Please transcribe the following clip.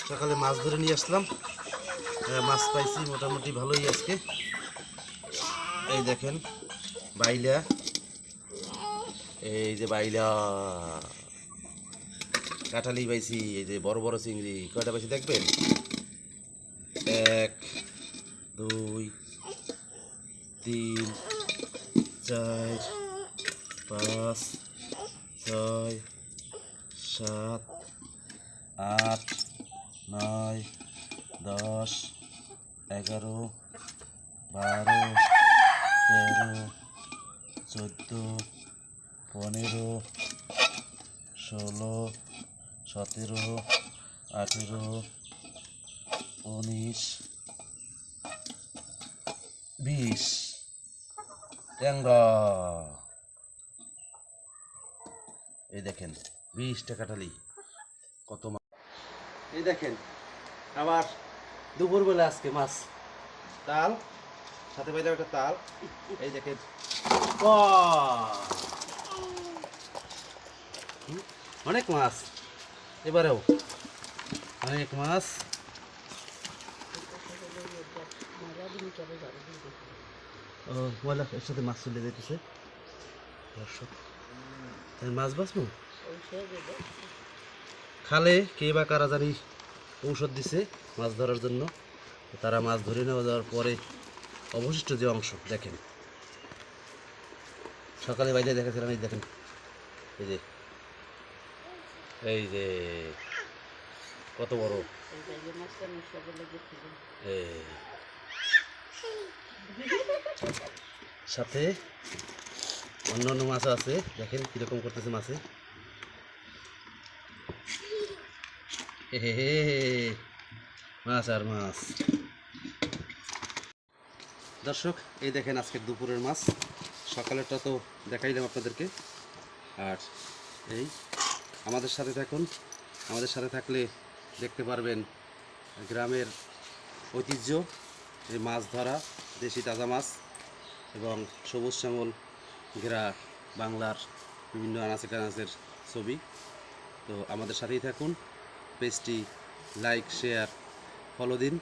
সকালে মাছ ধরে নিয়ে আসলাম, মাছ পাইছি মোটামুটি ভালোই আজকে। এই দেখেন বাইলা, এই যে বাইলা কাঁঠালি পাইছি, এই যে বড় বড় চিংড়ি। কয়টা পাইছি দেখবেন? 1 2 3 4 5 6 7 8 9 10 11 12 13 14 15 16 17 18 19 20 ট্যাংরা। এই দেখেন 20টা কাঁঠালি, কত মাছ। এই দেখেন আবার দুপুরবেলা আজকে মাছ, তাল সাথে পাইলাম একটা তাল। এই দেখেন অনেক মাছ, এবারেও অনেক মাছ। ময়লা এর সাথে মাছ চলে যেতেছে। দর্শক মাছ বাঁচবো খালে কে বা কারা জানি ঔষধ দিছে মাছ ধরার জন্য। তারা মাছ ধরে নেওয়া যাওয়ার পরে অবশিষ্ট যে অংশ দেখেন, সকালে বাইরে দেখেছিলাম। এই দেখেন, এই যে এই যে কত বড়, সাথে অন্যান্য মাছ আছে। দেখেন কিরকম করতেছে মাছে। মাছ আর মাছ। দর্শক এই দেখেন আজকের দুপুরের মাছ। সকালেরটা তো দেখাইলাম আপনাদেরকে। আর এই আমাদের সাথে থাকুন, আমাদের সাথে থাকলে দেখতে পারবেন গ্রামের ঐতিহ্য, এই মাছ ধরা, দেশি তাজা মাছ এবং সবুজ শ্যামল ঘেরা বাংলার বিভিন্ন আনাচে কানাচের ছবি। তো আমাদের সাথেই থাকুন, পেজটি লাইক শেয়ার ফলো দিন।